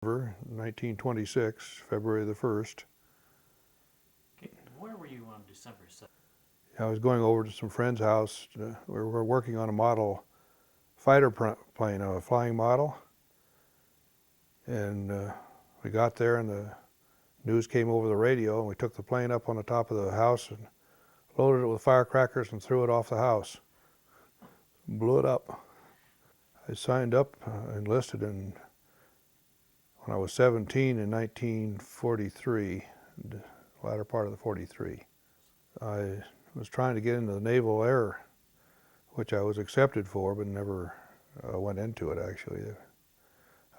1926, February the 1st. Okay. Where were you on December 7th? I was going over to some friend's house. We were working on a model fighter plane, a flying model. And we got there and the news came over the radio, and we took the plane up on the top of the house and loaded it with firecrackers and threw it off the house. Blew it up. I signed up, enlisted when I was 17 in 1943, the latter part of the 43. I was trying to get into the Naval Air, which I was accepted for, but never went into it actually.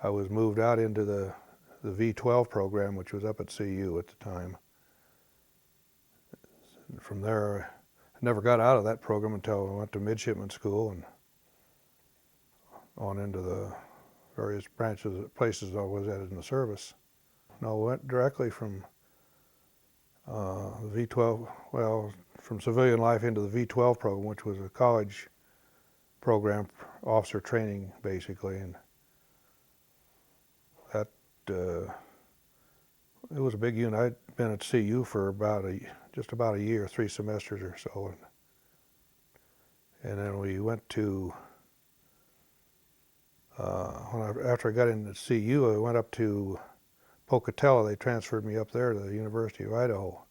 I was moved out into the V-12 program, which was up at CU at the time. From there, I never got out of that program until I went to midshipman school and on into the various places I was at in the service. No, I went directly from the V-12, well, from civilian life into the V-12 program, which was a college program, officer training basically, and that it was a big unit. I'd been at CU for just about a year, 3 semesters or so, and then we went to after I got into CU, I went up to Pocatello. They transferred me up there to the University of Idaho,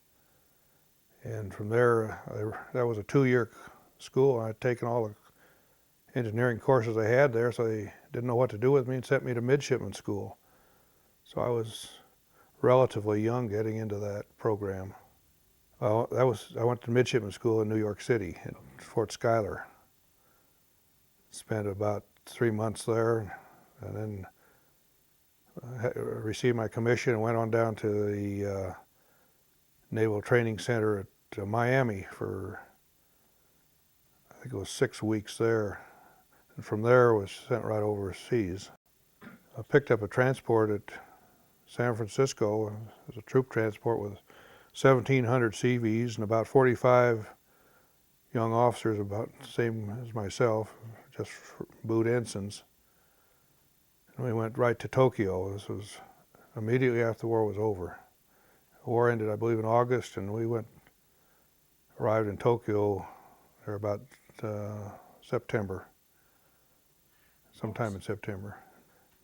and from there, that was a 2-year school. I'd taken all the engineering courses they had there, so they didn't know what to do with me and sent me to midshipman school. So I was relatively young getting into that program. I went to midshipman school in New York City at Fort Schuyler. Spent about 3 months there, and then received my commission and went on down to the Naval Training Center at Miami for, I think it was 6 weeks there. And from there was sent right overseas. I picked up a transport at San Francisco. It was a troop transport with 1,700 CVs and about 45 young officers, about the same as myself, just boot ensigns. And we went right to Tokyo. This was immediately after the war was over. The war ended, I believe, in August, and we arrived in Tokyo there about September, sometime in September.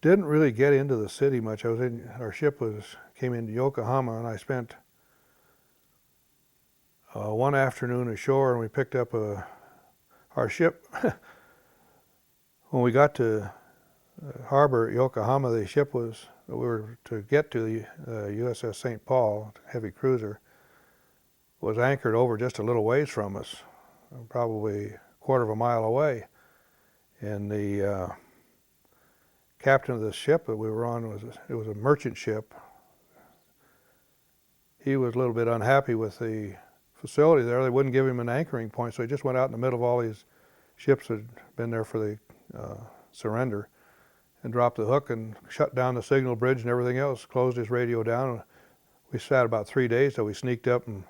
Didn't really get into the city much. Our ship came into Yokohama, and I spent one afternoon ashore, and we picked up our ship. When we got to harbor at Yokohama, the ship we were to get to, the USS St. Paul, heavy cruiser, was anchored over just a little ways from us, probably a quarter of a mile away. And the captain of the ship that we were on it was a merchant ship. He was a little bit unhappy with the facility there. They wouldn't give him an anchoring point, so he just went out in the middle of all these ships that had been there for the surrender and dropped the hook and shut down the signal bridge and everything else, closed his radio down. We sat about 3 days till we sneaked up and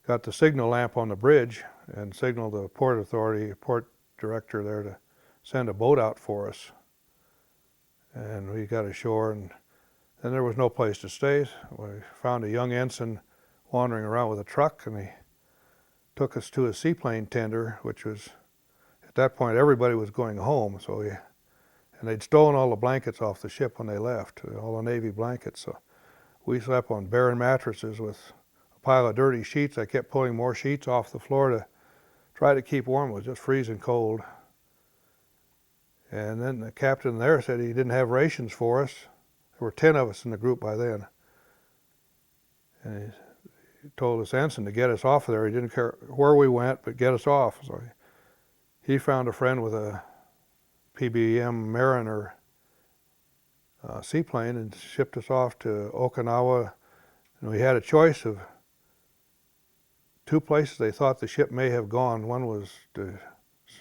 got the signal lamp on the bridge and signaled the port authority, port director there to send a boat out for us. And we got ashore, and then there was no place to stay. We found a young ensign wandering around with a truck, and he took us to a seaplane tender, which was, at that point, everybody was going home. And they'd stolen all the blankets off the ship when they left, all the Navy blankets. So we slept on barren mattresses with a pile of dirty sheets. I kept pulling more sheets off the floor to try to keep warm. It was just freezing cold. And then the captain there said he didn't have rations for us. There were 10 of us in the group by then. And he told this ensign to get us off of there. He didn't care where we went, but get us off. So he found a friend with a PBM Mariner seaplane and shipped us off to Okinawa. And we had a choice of 2 places they thought the ship may have gone. One was to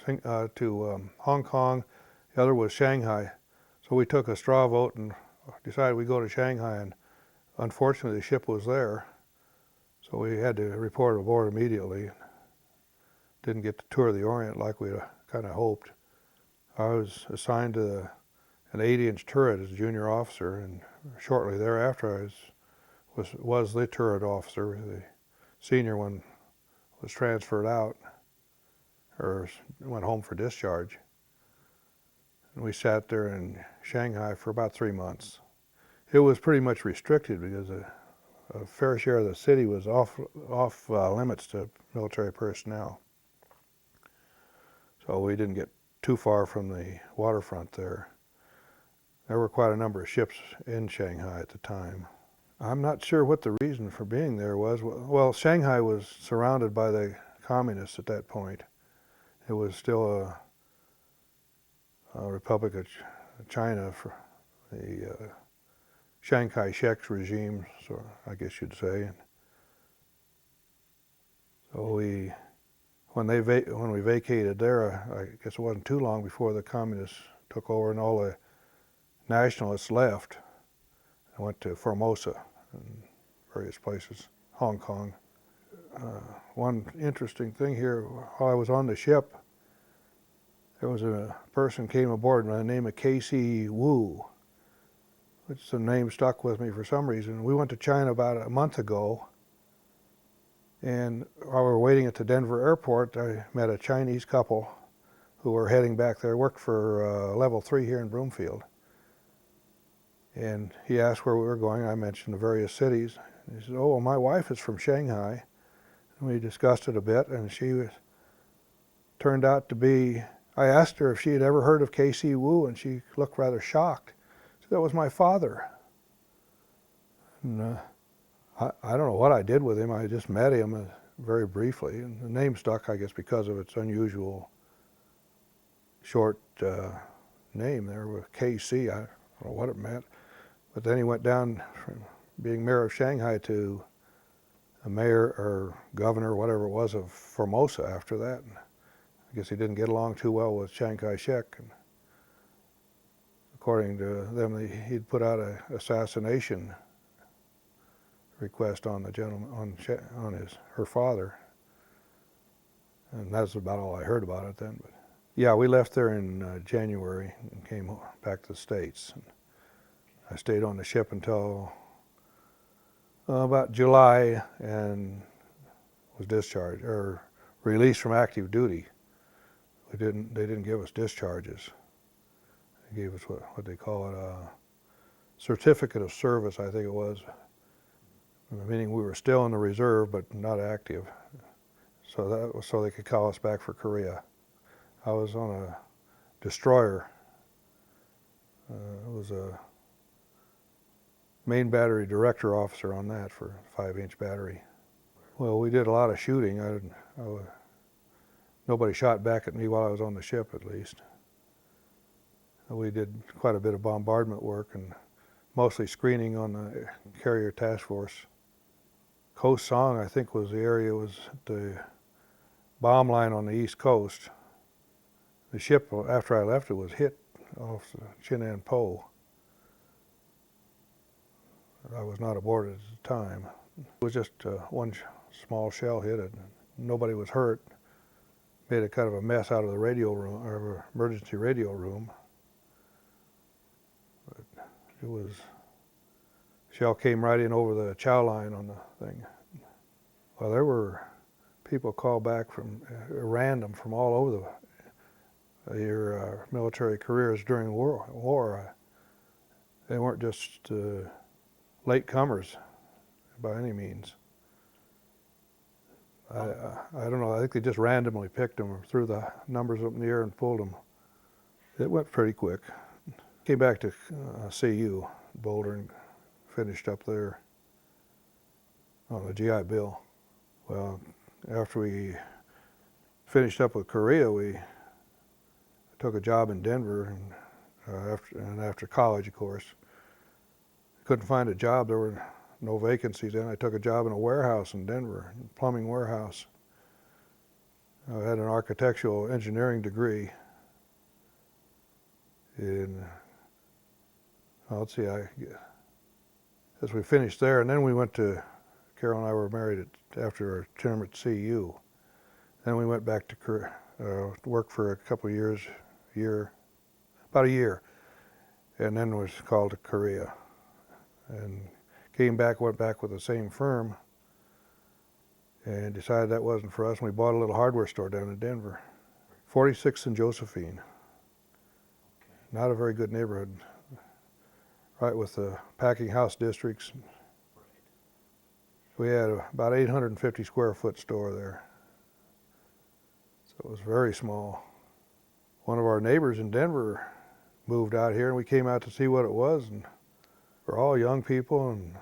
Hong Kong, the other was Shanghai. So we took a straw vote and decided we'd go to Shanghai, and unfortunately the ship was there. So we had to report aboard immediately. Didn't get to tour the Orient like we kind of hoped. I was assigned to the an 80-inch turret as a junior officer, and shortly thereafter I was the turret officer. The senior one was transferred out, or went home for discharge. And we sat there in Shanghai for about 3 months. It was pretty much restricted because a fair share of the city was off limits to military personnel. So we didn't get too far from the waterfront there. There were quite a number of ships in Shanghai at the time. I'm not sure what the reason for being there was. Well, Shanghai was surrounded by the communists at that point. It was still a Republic of China for the Chiang Kai-shek's regime, so I guess you'd say. And so when we vacated there, I guess it wasn't too long before the communists took over and all the nationalists left and went to Formosa and various places, Hong Kong. One interesting thing here, while I was on the ship, there was a person came aboard by the name of K.C. Wu, which the name stuck with me for some reason. We went to China about a month ago, and while we were waiting at the Denver airport, I met a Chinese couple who were heading back there, worked for Level 3 here in Broomfield. And he asked where we were going. I mentioned the various cities. And he said, "Oh, well, my wife is from Shanghai." And we discussed it a bit, and turned out to be, I asked her if she had ever heard of K.C. Wu, and she looked rather shocked. She said, "That was my father." And I don't know what I did with him. I just met him very briefly, and the name stuck, I guess, because of its unusual short name there with K.C. I don't know what it meant. But then he went down from being mayor of Shanghai to a mayor or governor, whatever it was, of Formosa after that. And I guess he didn't get along too well with Chiang Kai-shek. And according to them, he'd put out an assassination request on the gentleman, on her father. And that's about all I heard about it then. But yeah, we left there in January and came back to the States. And I stayed on the ship until about July and was discharged or released from active duty. They didn't give us discharges. They gave us what they call it, a certificate of service, I think it was, meaning we were still in the reserve but not active. So that was so they could call us back for Korea. I was on a destroyer. It was a main battery director officer on that for a 5-inch battery. Well, we did a lot of shooting. Nobody shot back at me while I was on the ship, at least. We did quite a bit of bombardment work and mostly screening on the carrier task force. Coast Song, I think, was the area, was the bomb line on the East Coast. The ship, after I left, it was hit off the Chinan Po. I was not aboard at the time. It was just one small shell hit it. Nobody was hurt. Made a kind of a mess out of the radio room, or emergency radio room. But it was, shell came right in over the chow line on the thing. Well, there were people called back from random from all over your military careers during war. They weren't just late comers by any means. I don't know, I think they just randomly picked them, threw the numbers up in the air and pulled them. It went pretty quick. Came back to CU, Boulder, and finished up there on the GI Bill. Well, after we finished up with Korea, we took a job in Denver, and after college, of course. Couldn't find a job, there were no vacancies then. I took a job in a warehouse in Denver, a plumbing warehouse. I had an architectural engineering degree. And let's see, as we finished there, and then we went to, Carol and I were married after our term at CU. Then we went back to work for a couple of years, about a year. and then was called to Korea, and went back with the same firm, and decided that wasn't for us, and we bought a little hardware store down in Denver, 46th and Josephine. Not a very good neighborhood, right with the packing house districts. We had about 850 square foot store there, so it was very small. One of our neighbors in Denver moved out here, and we came out to see what it was, and we're all young people, and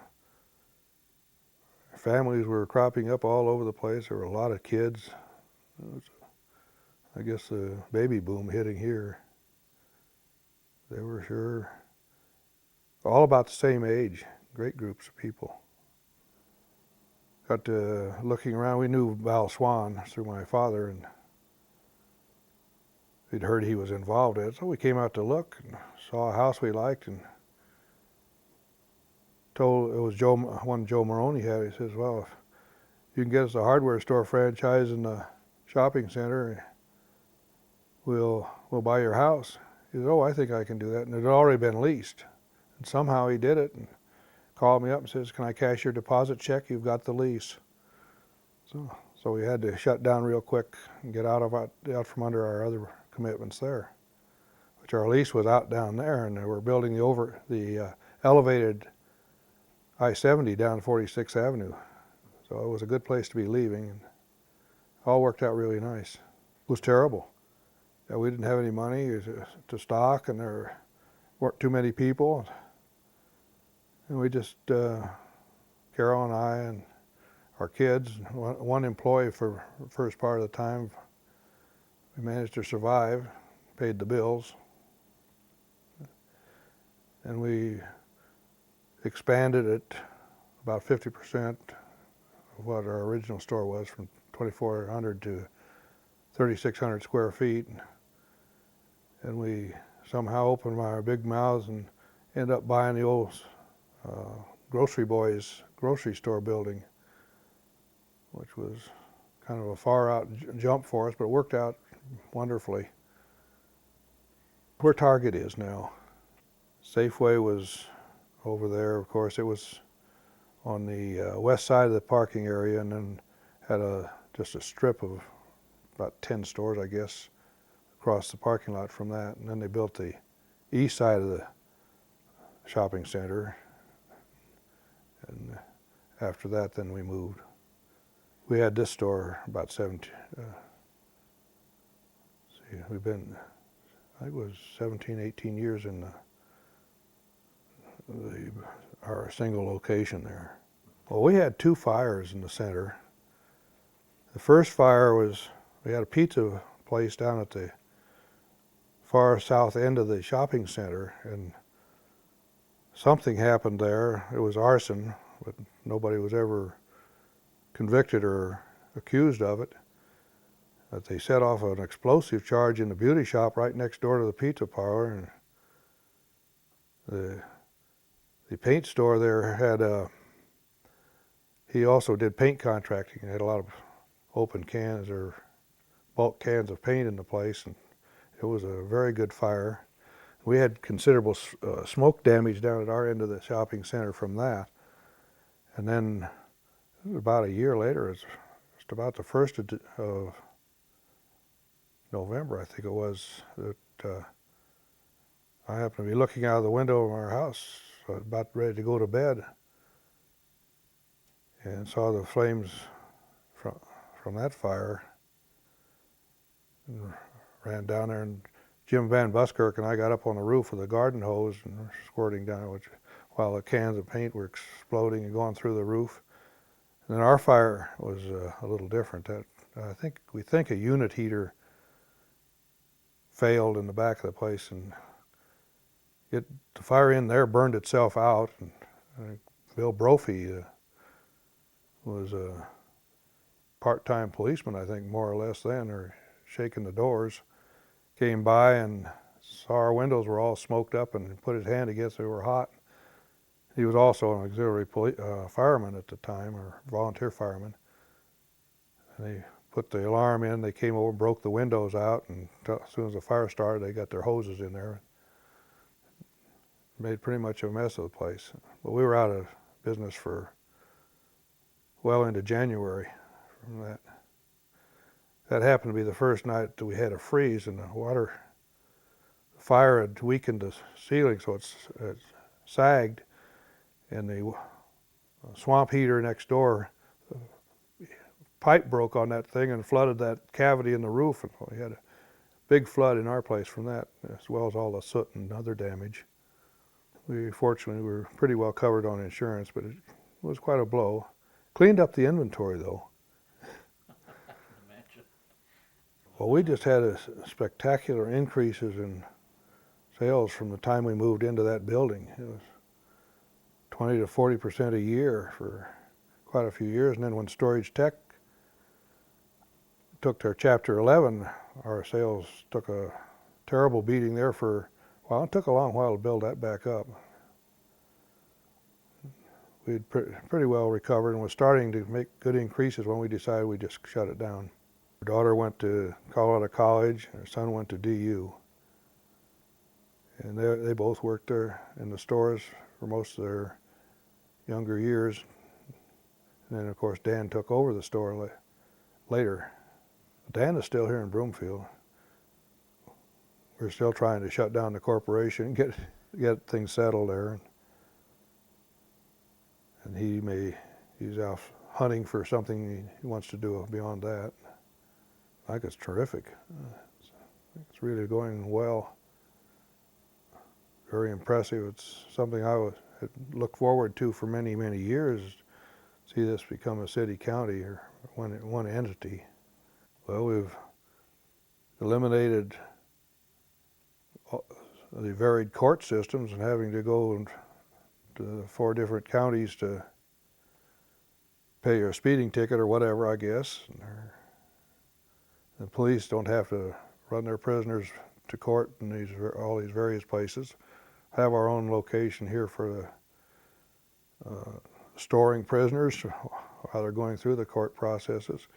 families were cropping up all over the place. There were a lot of kids. It was, I guess, the baby boom hitting here. They were sure all about the same age, great groups of people. Got to looking around, we knew Val Swan through my father, and we'd heard he was involved in it, so we came out to look and saw a house we liked, and told, it was one Joe Maroney had, he says, well, if you can get us a hardware store franchise in the shopping center, we'll buy your house. He said, oh, I think I can do that, and it had already been leased. And somehow he did it, and called me up and says, can I cash your deposit check? You've got the lease. So we had to shut down real quick and get out from under our other commitments there, which our lease was out down there, and they were building the elevated I-70 down 46th Avenue. So it was a good place to be leaving, and all worked out really nice. It was terrible. Yeah, we didn't have any money to stock, and there weren't too many people. And we just, Carol and I and our kids, one employee for the first part of the time, we managed to survive, paid the bills. And we expanded it about 50% of what our original store was, from 2,400 to 3,600 square feet. And we somehow opened our big mouths and ended up buying the old Grocery Boys grocery store building, which was kind of a far out jump for us, but it worked out wonderfully. Where Target is now. Safeway was over there, of course. It was on the west side of the parking area, and then had just a strip of about 10 stores, I guess, across the parking lot from that. And then they built the east side of the shopping center, and after that then we moved. We had this store about 17, we've been, I think it was 17, 18 years in our single location there. Well, we had 2 fires in the center. The first fire was, we had a pizza place down at the far south end of the shopping center, and something happened there. It was arson, but nobody was ever convicted or accused of it. But they set off an explosive charge in the beauty shop right next door to the pizza parlor, and the paint store there had he also did paint contracting and had a lot of open cans or bulk cans of paint in the place, and it was a very good fire. We had considerable smoke damage down at our end of the shopping center from that. And then about a year later, it's just about the 1st of November, I think it was, that I happened to be looking out of the window of our house, about ready to go to bed, and saw the flames from that fire, and ran down there, and Jim Van Buskirk and I got up on the roof with a garden hose and were squirting down, while the cans of paint were exploding and going through the roof. And then our fire was a little different. We think a unit heater failed in the back of the place, and the fire in there burned itself out. And Bill Brophy was a part-time policeman, I think, more or less then, or shaking the doors. Came by and saw our windows were all smoked up, and put his hand against it. They were hot. He was also an auxiliary fireman at the time, or volunteer fireman. And they put the alarm in. They came over and broke the windows out, and as soon as the fire started, they got their hoses in there. made pretty much a mess of the place. But we were out of business for well into January from that. That happened to be the first night that we had a freeze, and the fire had weakened the ceiling, so it sagged, and the swamp heater next door, the pipe broke on that thing and flooded that cavity in the roof, and we had a big flood in our place from that, as well as all the soot and other damage. We fortunately were pretty well covered on insurance, but it was quite a blow. Cleaned up the inventory though. Imagine. Well, we just had a spectacular increases in sales from the time we moved into that building. It was 20 to 40% a year for quite a few years, and then when Storage Tech took their Chapter 11, our sales took a terrible beating there for, well, it took a long while to build that back up. We'd pretty well recovered and was starting to make good increases when we decided we'd just shut it down. Our daughter went to Colorado College, and her son went to DU. And they both worked there in the stores for most of their younger years. And then, of course, Dan took over the store later. Dan is still here in Broomfield. We're still trying to shut down the corporation and get things settled there. And he's out hunting for something he wants to do beyond that. I think it's terrific. It's really going well. Very impressive. It's something I had looked forward to for many, many years. See this become a city-county or one entity. Well, we've eliminated the varied court systems and having to go to the 4 different counties to pay your speeding ticket or whatever, I guess. The police don't have to run their prisoners to court in all these various places. Have our own location here for storing prisoners while they're going through the court processes.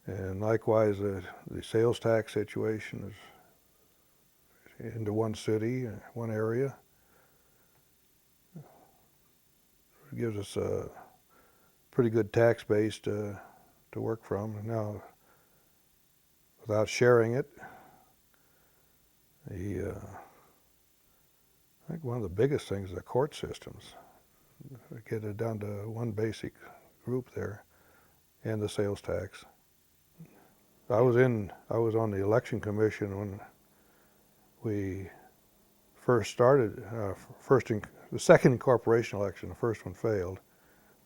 And likewise, the sales tax situation is into one city, one area. It gives us a pretty good tax base to work from. Now, without sharing it, I think one of the biggest things is the court systems. Get it down to one basic group there, and the sales tax. I was on the election commission when we first started. The second incorporation election, the first one failed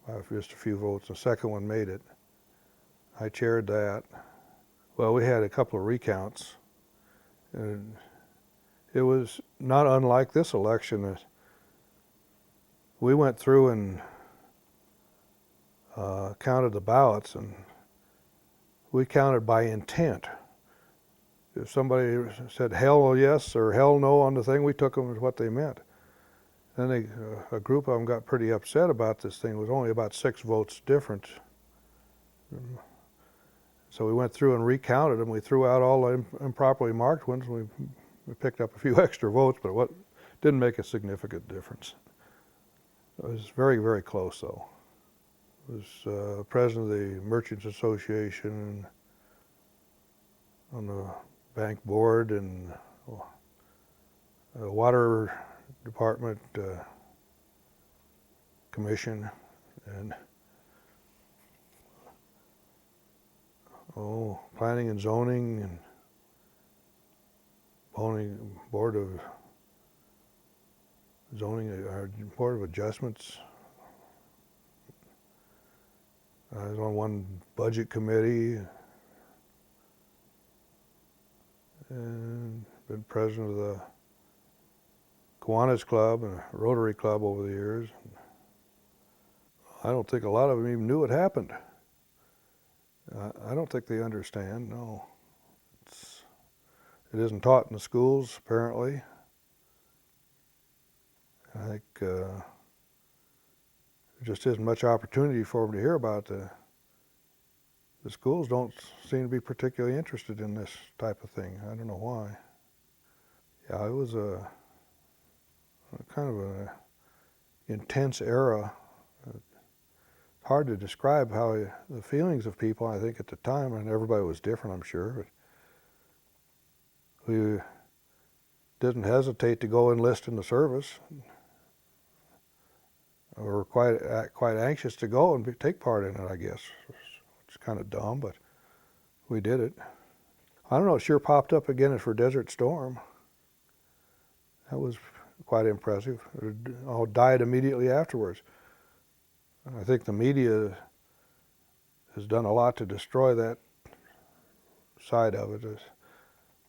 by just a few votes. The second one made it. I chaired that. Well, we had a couple of recounts, and it was not unlike this election. We went through and counted the ballots, and we counted by intent. If somebody said hell yes or hell no on the thing, we took them as what they meant. Then a group of them got pretty upset about this thing. It was only about 6 votes different. So we went through and recounted them. We threw out all the improperly marked ones. We picked up a few extra votes, but what didn't make a significant difference. It was very, very close, though. I was president of the Merchants Association, on the bank board, and water department commission, and planning and zoning, and board of zoning, our board of adjustments. I was on one budget committee, and been president of the Kiwanis Club and Rotary Club over the years. I don't think a lot of them even knew it happened. I don't think they understand, no. It isn't taught in the schools, apparently. I think there just isn't much opportunity for them to hear about it. The schools don't seem to be particularly interested in this type of thing. I don't know why. Yeah, it was a kind of an intense era. Hard to describe how the feelings of people, I think, at the time, and everybody was different, I'm sure. But we didn't hesitate to go enlist in the service. We were quite anxious to go and take part in it, I guess. It's kind of dumb, but we did it. I don't know, it sure popped up again for Desert Storm. That was quite impressive. It all died immediately afterwards. I think the media has done a lot to destroy that side of it.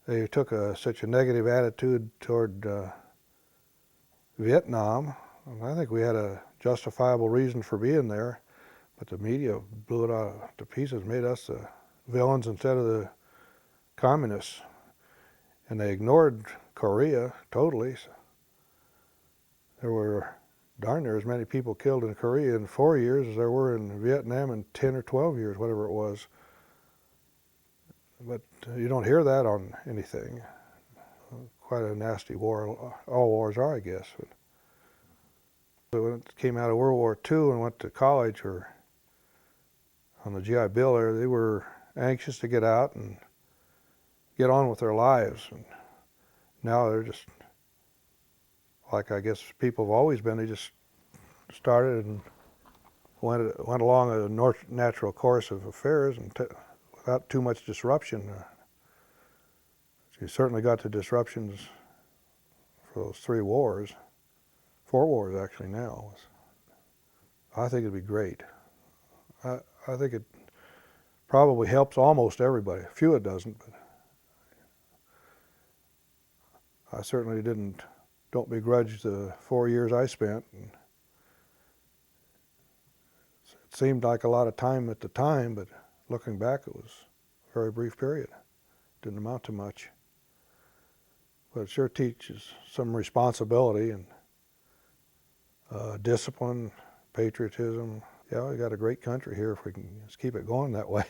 They took such a negative attitude toward Vietnam. And I think we had a justifiable reason for being there, but the media blew it out to pieces, made us the villains instead of the communists. And they ignored Korea totally. There were darn near as many people killed in Korea in 4 years as there were in Vietnam in 10 or 12 years, whatever it was. But you don't hear that on anything. Quite a nasty war. All wars are, I guess. But when it came out of World War II and went to college or on the GI Bill there, they were anxious to get out and get on with their lives. And now they're just, like I guess people have always been, they just started and went along a natural course of affairs and without too much disruption. You certainly got the disruptions for those 3 wars, 4 wars actually now. I think it'd be great. I think it probably helps almost everybody. A few it doesn't, but I certainly don't begrudge the 4 years I spent. And it seemed like a lot of time at the time, but looking back, it was a very brief period. Didn't amount to much. But it sure teaches some responsibility and discipline, patriotism. Yeah, we got a great country here if we can just keep it going that way.